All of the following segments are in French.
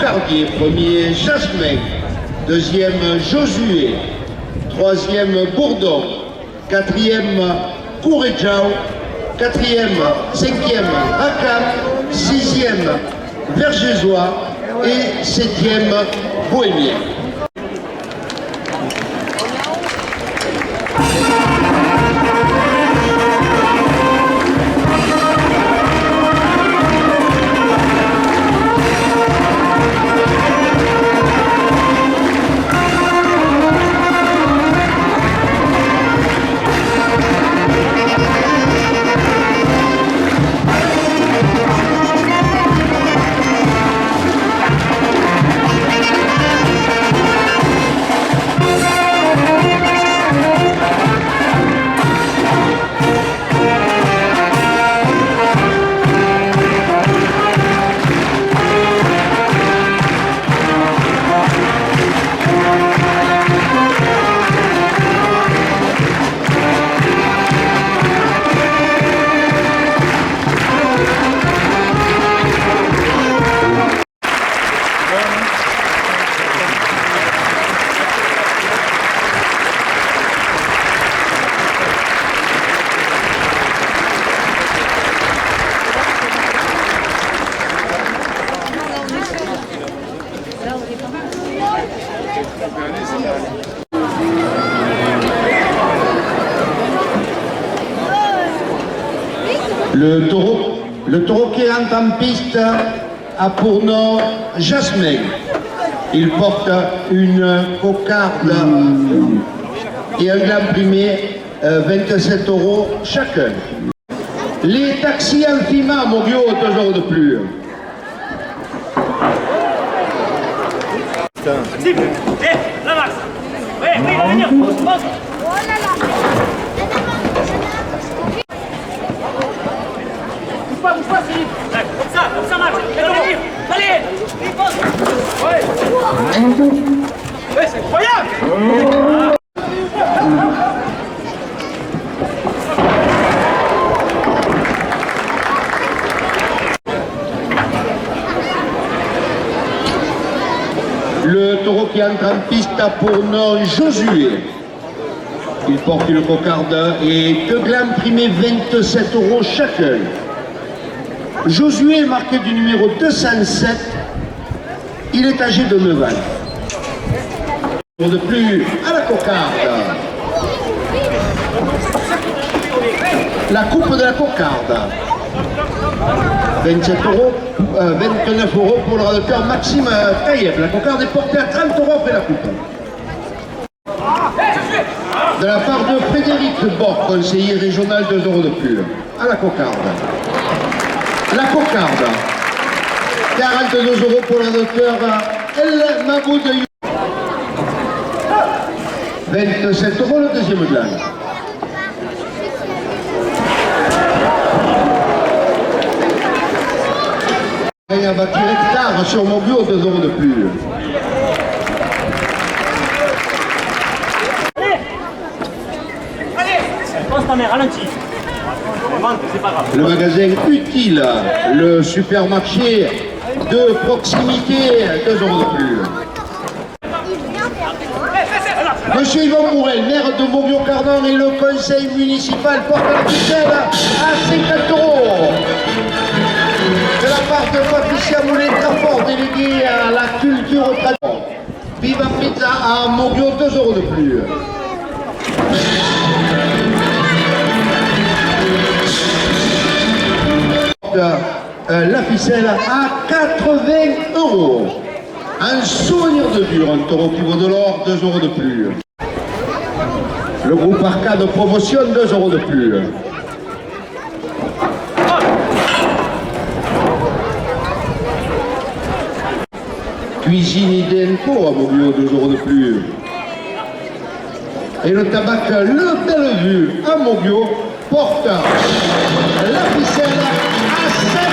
Cocardier, premier Jasmin, deuxième Josué, troisième Bourdon, quatrième Courejao, quatrième, cinquième Racam, sixième Vergésois et septième Bohémien. Le taureau qui rentre en piste a pour nom Jasmin. Il porte une cocarde et un gland primé, 27 € chacun. Les taxis Alfima, Morio, 2 € de plus. La Max. Oui, il va venir. Comme ça, Max. Allez, ouais, c'est incroyable. Le taureau qui entre en piste a pour nom Josué. Il porte une cocarde et 2 glands primés, 27 € chacun. Josué est marqué du numéro 207. Il est âgé de 9 ans. De plus à la cocarde. La coupe de la cocarde. 27 €, 29 € pour le radoteur Maxime Taïeb. La cocarde est portée à 30 € après la coupe. De la part de Frédéric Bord, conseiller régional, 2 € de plus. À la cocarde. La cocarde. 42 € pour le radoteur El Maboud. 27 € le deuxième gland. Il va tirer tard sur mon bio, 2 € de plus. Allez, pense ta mère, ralentis. C'est pas grave. Le magasin utile, le supermarché de proximité, 2 € de plus. Monsieur Yvon Mourel, maire de Montbiot-Cardon et le conseil municipal porte la ficelle à 50 €. De la part de Patricia Moulin-Trafort, déléguée à la culture traditionnelle. Viva Pizza à Montbiot, 2 € de plus. La ficelle à 80 €. Un souvenir de dur, un taureau qui vaut de l'or, 2 € de plus. Le groupe Arcade promotionne, 2 € de plus. Cuisine Idenco à Montbiot, 2 € de plus. Et le tabac Le Bellevue à Montbiot porte la ficelle à 50 €.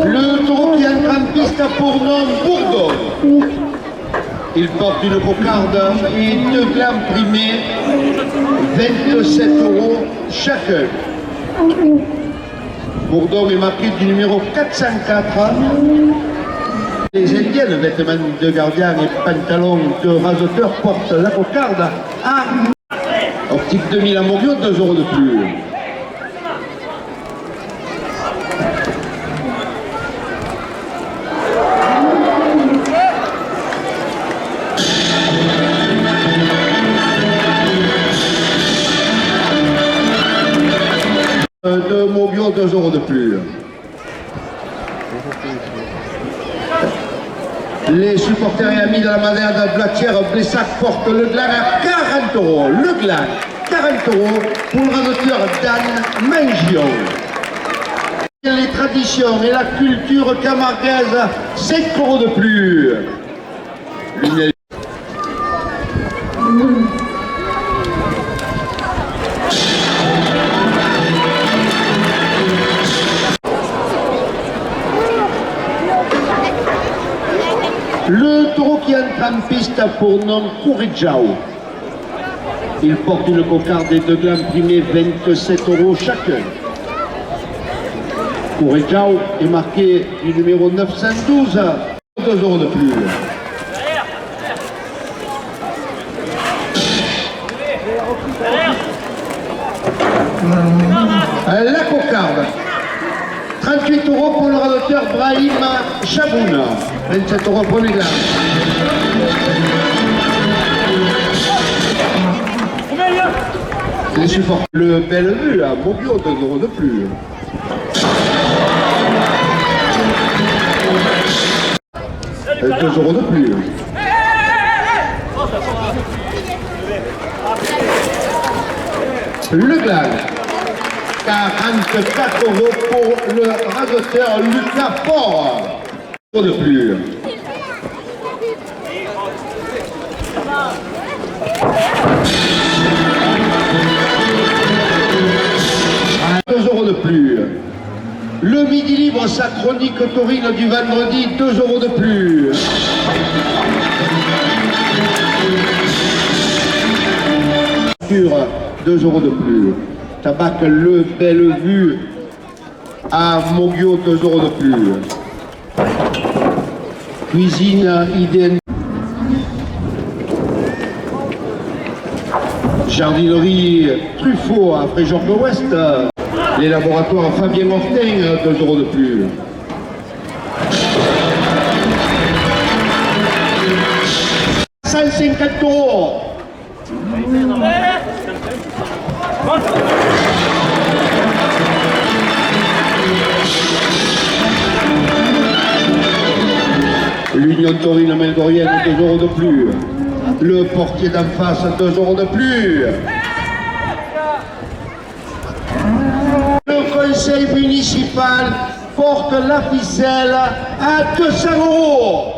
Le taureau qui entre en piste a pour nom Bourdon. Il porte une cocarde et 2 glands primés, 27 € chacun. Bourdon est marqué du numéro 404. Les Indiennes, vêtements de gardien et pantalons de raseteur, portent la cocarde à Optique 2000 à Morio, 2 € de plus. De Morio, 2 € de plus. Les supporters et amis de la Madère de Blatière-Blessac portent le gland à 40 €. Le gland, 40 € pour le raseteur Dan Mangion. Les traditions et la culture camarguaise, 5 € de plus. Le taureau qui entre en piste pour nom Courejao. Il porte une cocarde et 2 glands primés, 27 € chacun. Courejao est marqué du numéro 912, 2 € de plus. La cocarde. 38 € pour le radoteur Brahim Chabouna. 27 € premier gland. Les supporters. Le Bellevue à Montbiot, 2 € de plus. Et 2 € de plus. Le gland. 44 € pour le radoteur Lucas Fort. De plus. « 2 € de plus. Le Midi Libre, sa chronique taurine du vendredi, 2 € de plus. Sur 2 € de plus. Tabac Le Bellevue à Montbiot, 2 € de plus. Cuisine IDN. Jardinerie Truffaut à Fréjord-de-Ouest. Les laboratoires Fabien Hortin, 2 € de plus. « 150 €. L'Union taurine melgorienne, 2 € de plus. Le portier d'en face, 2 € de plus. Le conseil municipal porte la ficelle à 200 €.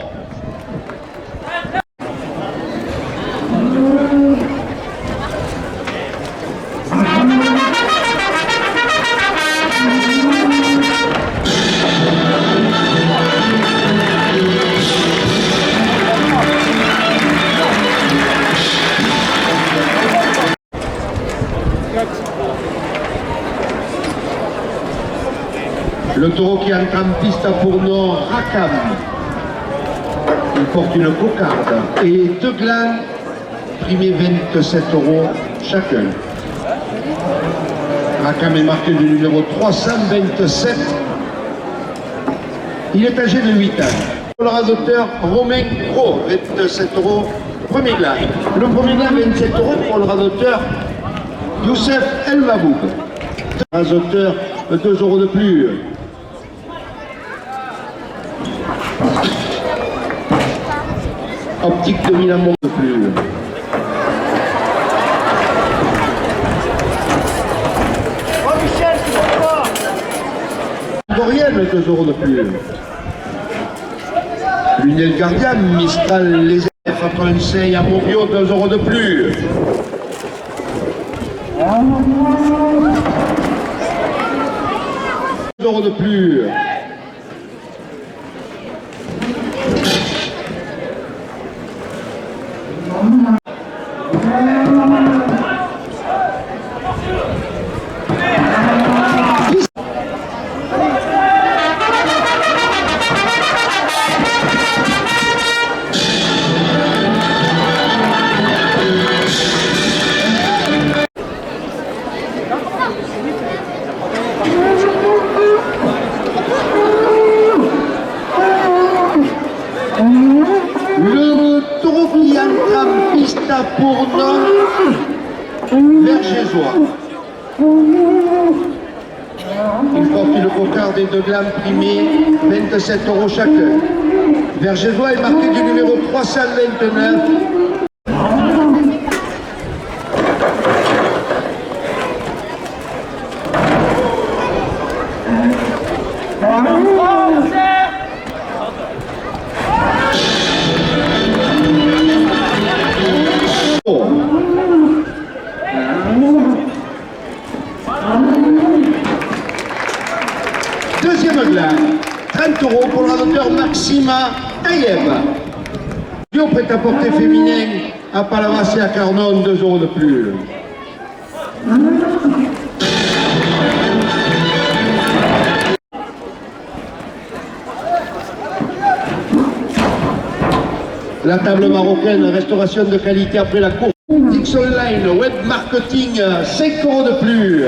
Le taureau qui entre en piste pour nom Rakam. Il porte une cocarde et 2 glands primés, 27 € chacun. Rakam est marqué du numéro 327. Il est âgé de 8 ans. Le radoteur Romain Gros, 27 € premier gland. Le premier gland, 27 € pour le radoteur Youssef El Maboub. Radoteur, 2 € de plus. Optique 2000 à Mont de plus. Dorienne, 2 € de plus. Lunel Gardien, Mistral les F85 à Montbiot, 2 € de plus. €. De plus. Le taureau qui entre en piste pour non Vergésois. Il porte une cocarde et deux glands primés, 27 € chacun. Vergésois est marqué du numéro 329. Deuxième gland, 30 € pour la hauteur Maxima Taïeb. Bio prêt-à-porter féminin à Palavas et à Carnon, 2 € de plus. La table marocaine, restauration de qualité après la course. Dix Online, web marketing, 5 € de plus.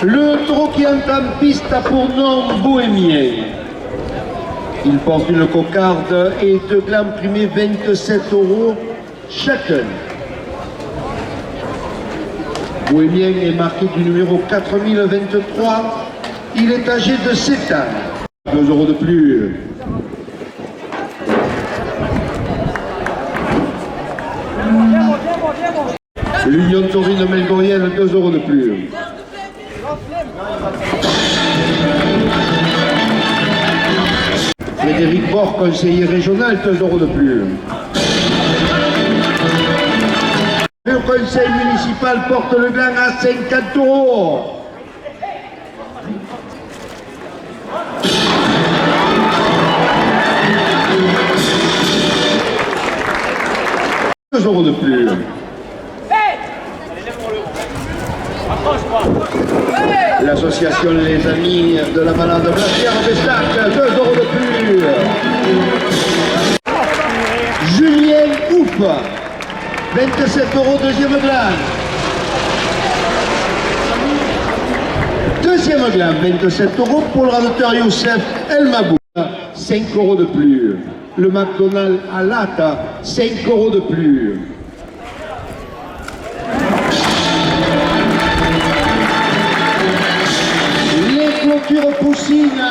Le taureau qui entre en piste a pour nom Bohémien. Il porte une cocarde et deux glands primés, 27 € chacun. Bohémien est marqué du numéro 4023. Il est âgé de 7 ans. 2 € de plus. L'Union taurine melgorienne, 2 € de plus. Frédéric Bord, conseiller régional, 2 € de plus. Le conseil municipal porte le gland à 50 €. €2 de plus. L'association Les Amis de la Malade Blachière Bessac, 2 € de plus. Julien Ouf, 27 € deuxième gland. Deuxième gland, 27 € pour le radoteur Youssef El Mabou, 5 € de plus. Le McDonald's à Lata, 5 € de plus. Les clôtures poussines.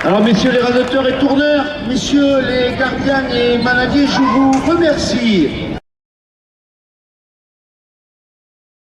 Alors messieurs les radoteurs et tourneurs, messieurs les gardiens et manadiers, je vous remercie.